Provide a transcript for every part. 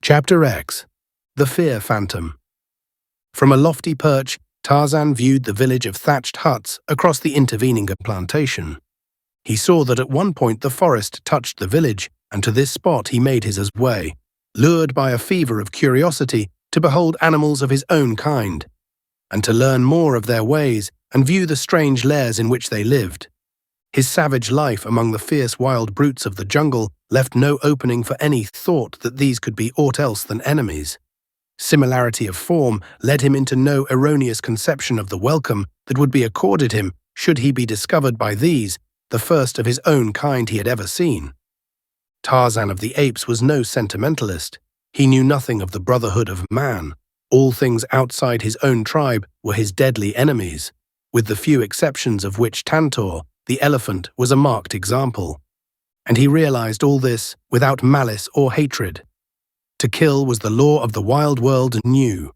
Chapter X. The Fear Phantom. From a lofty perch, Tarzan viewed the village of thatched huts across the intervening plantation. He saw that at one point the forest touched the village, and to this spot he made his way, lured by a fever of curiosity to behold animals of his own kind, and to learn more of their ways and view the strange lairs in which they lived. His savage life among the fierce wild brutes of the jungle left no opening for any thought that these could be aught else than enemies. Similarity of form led him into no erroneous conception of the welcome that would be accorded him should he be discovered by these, the first of his own kind he had ever seen. Tarzan of the Apes was no sentimentalist. He knew nothing of the brotherhood of man. All things outside his own tribe were his deadly enemies, with the few exceptions of which Tantor, the elephant, was a marked example. And he realized all this without malice or hatred. To kill was the law of the wild world anew.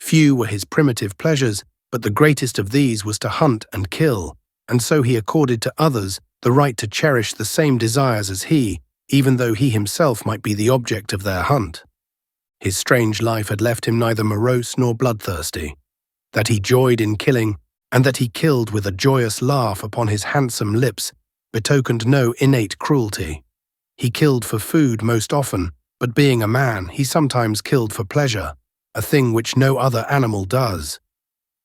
Few were his primitive pleasures, but the greatest of these was to hunt and kill, and so he accorded to others the right to cherish the same desires as he, even though he himself might be the object of their hunt. His strange life had left him neither morose nor bloodthirsty. That he joyed in killing, and that he killed with a joyous laugh upon his handsome lips, betokened no innate cruelty. He killed for food most often, but being a man, he sometimes killed for pleasure, a thing which no other animal does.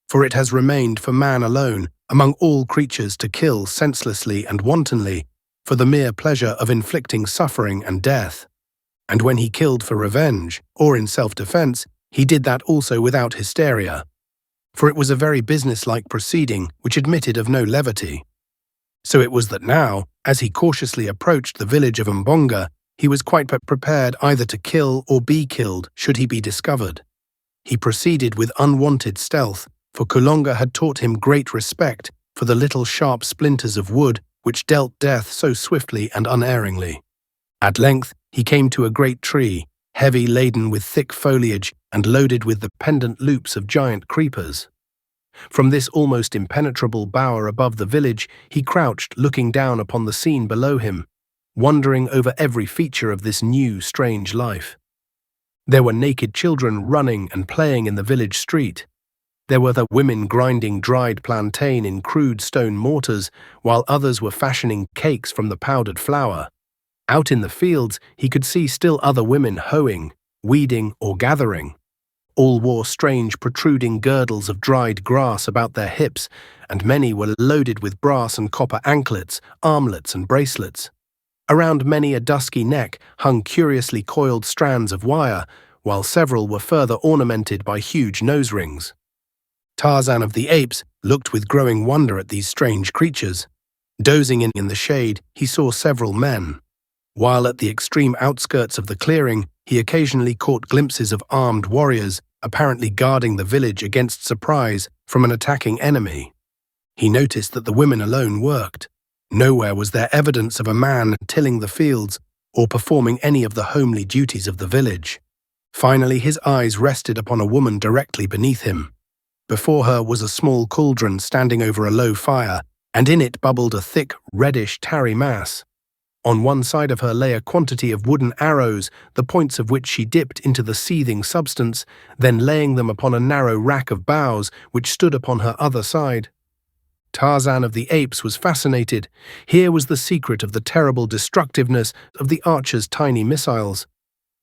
For it has remained for man alone, among all creatures, to kill senselessly and wantonly, for the mere pleasure of inflicting suffering and death. And when he killed for revenge, or in self-defense, he did that also without hysteria. For it was a very businesslike proceeding which admitted of no levity. So it was that now, as he cautiously approached the village of Mbonga, he was quite prepared either to kill or be killed should he be discovered. He proceeded with unwonted stealth, for Kulonga had taught him great respect for the little sharp splinters of wood which dealt death so swiftly and unerringly. At length he came to a great tree, heavy laden with thick foliage and loaded with the pendant loops of giant creepers. From this almost impenetrable bower above the village he crouched, looking down upon the scene below him, wondering over every feature of this new, strange life. There were naked children running and playing in the village street. There were the women grinding dried plantain in crude stone mortars, while others were fashioning cakes from the powdered flour. Out in the fields he could see still other women hoeing, weeding, or gathering. All wore strange protruding girdles of dried grass about their hips, and many were loaded with brass and copper anklets, armlets, and bracelets. Around many a dusky neck hung curiously coiled strands of wire, while several were further ornamented by huge nose rings. Tarzan of the Apes looked with growing wonder at these strange creatures. Dozing in the shade, he saw several men, while at the extreme outskirts of the clearing he occasionally caught glimpses of armed warriors apparently guarding the village against surprise from an attacking enemy. He noticed that the women alone worked. Nowhere was there evidence of a man tilling the fields or performing any of the homely duties of the village. Finally his eyes rested upon a woman directly beneath him. Before her was a small cauldron standing over a low fire, and in it bubbled a thick, reddish, tarry mass. On one side of her lay a quantity of wooden arrows, the points of which she dipped into the seething substance, then laying them upon a narrow rack of boughs which stood upon her other side. Tarzan of the Apes was fascinated. Here was the secret of the terrible destructiveness of the archer's tiny missiles.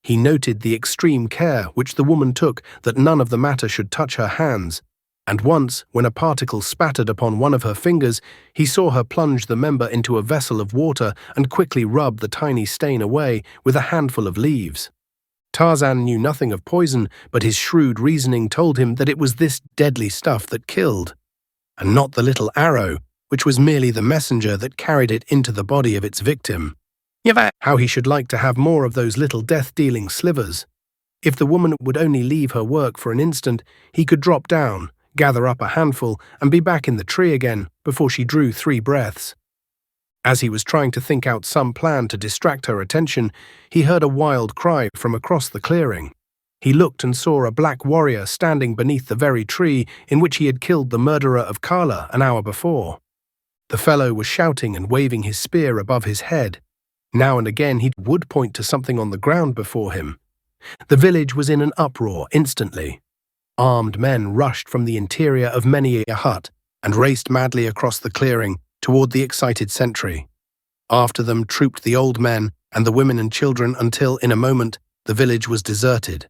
He noted the extreme care which the woman took that none of the matter should touch her hands, and once, when a particle spattered upon one of her fingers, he saw her plunge the member into a vessel of water and quickly rub the tiny stain away with a handful of leaves. Tarzan knew nothing of poison, but his shrewd reasoning told him that it was this deadly stuff that killed, and not the little arrow, which was merely the messenger that carried it into the body of its victim. How he should like to have more of those little death-dealing slivers. If the woman would only leave her work for an instant, he could drop down, gather up a handful, and be back in the tree again before she drew 3 breaths. As he was trying to think out some plan to distract her attention, he heard a wild cry from across the clearing. He looked and saw a black warrior standing beneath the very tree in which he had killed the murderer of Kala an hour before. The fellow was shouting and waving his spear above his head. Now and again he would point to something on the ground before him. The village was in an uproar instantly. Armed men rushed from the interior of many a hut and raced madly across the clearing toward the excited sentry. After them trooped the old men and the women and children until, in a moment, the village was deserted.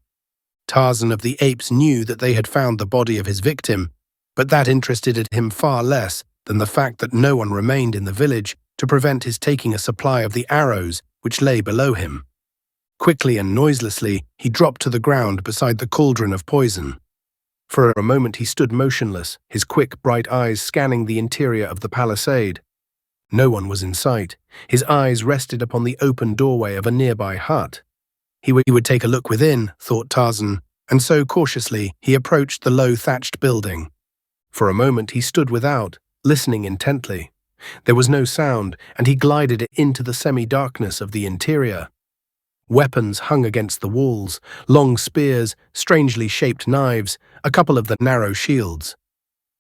Tarzan of the Apes knew that they had found the body of his victim, but that interested him far less than the fact that no one remained in the village to prevent his taking a supply of the arrows which lay below him. Quickly and noiselessly, he dropped to the ground beside the cauldron of poison. For a moment he stood motionless, his quick, bright eyes scanning the interior of the palisade. No one was in sight. His eyes rested upon the open doorway of a nearby hut. He would take a look within, thought Tarzan, and so cautiously he approached the low thatched building. For a moment he stood without, listening intently. There was no sound, and he glided into the semi-darkness of the interior. Weapons hung against the walls, long spears, strangely shaped knives, a couple of the narrow shields.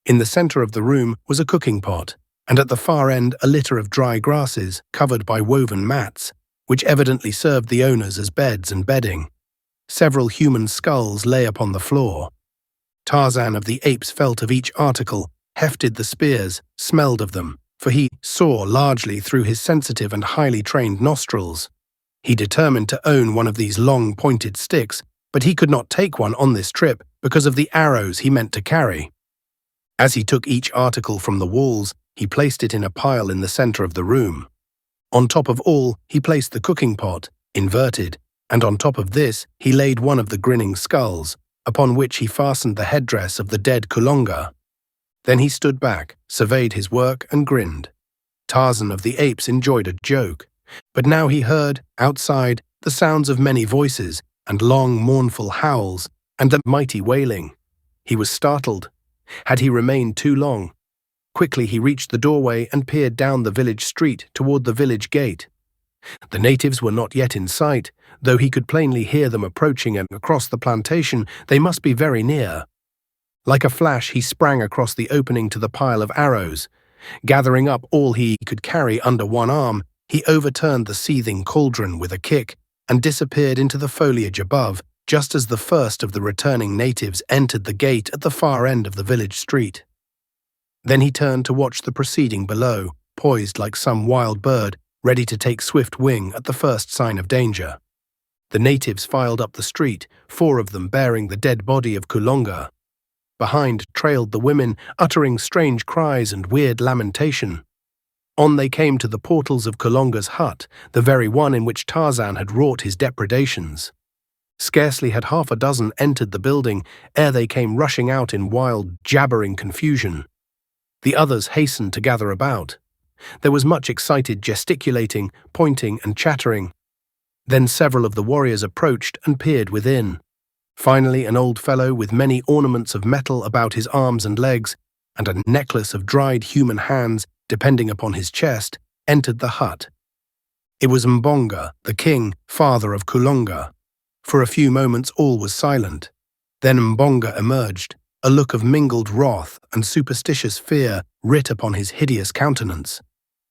In the center of the room was a cooking pot, and at the far end a litter of dry grasses covered by woven mats, which evidently served the owners as beds and bedding. Several human skulls lay upon the floor. Tarzan of the Apes felt of each article, hefted the spears, smelled of them, for he saw largely through his sensitive and highly trained nostrils. He determined to own one of these long, pointed sticks, but he could not take one on this trip because of the arrows he meant to carry. As he took each article from the walls, he placed it in a pile in the center of the room. On top of all, he placed the cooking pot, inverted, and on top of this he laid one of the grinning skulls, upon which he fastened the headdress of the dead Kulonga. Then he stood back, surveyed his work, and grinned. Tarzan of the Apes enjoyed a joke, but now he heard, outside, the sounds of many voices, and long, mournful howls, and a mighty wailing. He was startled. Had he remained too long? Quickly he reached the doorway and peered down the village street toward the village gate. The natives were not yet in sight, though he could plainly hear them approaching, and across the plantation they must be very near. Like a flash he sprang across the opening to the pile of arrows. Gathering up all he could carry under one arm, he overturned the seething cauldron with a kick and disappeared into the foliage above, just as the first of the returning natives entered the gate at the far end of the village street. Then he turned to watch the proceeding below, poised like some wild bird, ready to take swift wing at the first sign of danger. The natives filed up the street, 4 of them bearing the dead body of Kulonga. Behind trailed the women, uttering strange cries and weird lamentation. On they came to the portals of Kulonga's hut, the very one in which Tarzan had wrought his depredations. Scarcely had half a dozen entered the building ere they came rushing out in wild, jabbering confusion. The others hastened to gather about. There was much excited gesticulating, pointing, and chattering. Then several of the warriors approached and peered within. Finally, an old fellow with many ornaments of metal about his arms and legs, and a necklace of dried human hands depending upon his chest, entered the hut. It was Mbonga, the king, father of Kulonga. For a few moments all was silent. Then Mbonga emerged, a look of mingled wrath and superstitious fear writ upon his hideous countenance.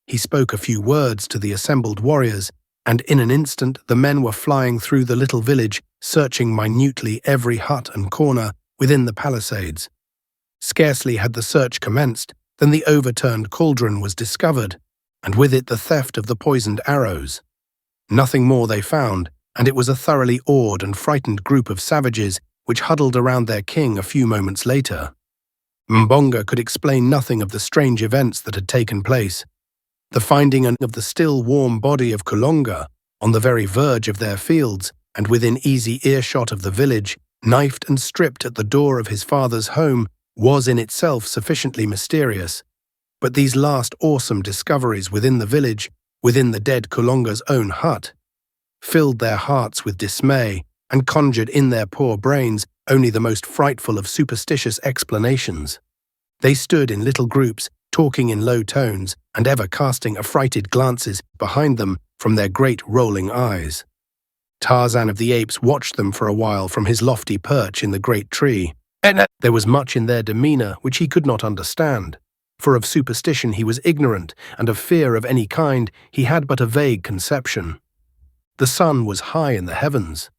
He spoke a few words to the assembled warriors, and in an instant the men were flying through the little village, searching minutely every hut and corner within the palisades. Scarcely had the search commenced than the overturned cauldron was discovered, and with it the theft of the poisoned arrows. Nothing more they found, and it was a thoroughly awed and frightened group of savages which huddled around their king a few moments later. Mbonga could explain nothing of the strange events that had taken place. The finding of the still warm body of Kulonga on the very verge of their fields and within easy earshot of the village, knifed and stripped at the door of his father's home, was in itself sufficiently mysterious. But these last awesome discoveries within the village, within the dead Kulonga's own hut, filled their hearts with dismay and conjured in their poor brains only the most frightful of superstitious explanations. They stood in little groups, talking in low tones, and ever casting affrighted glances behind them from their great rolling eyes. Tarzan of the Apes watched them for a while from his lofty perch in the great tree. There was much in their demeanor which he could not understand, for of superstition he was ignorant, and of fear of any kind he had but a vague conception. The sun was high in the heavens.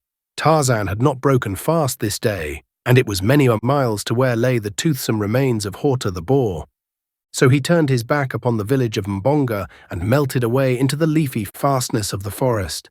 Tarzan had not broken fast this day, and it was many miles to where lay the toothsome remains of Horta the boar. So he turned his back upon the village of Mbonga and melted away into the leafy fastness of the forest.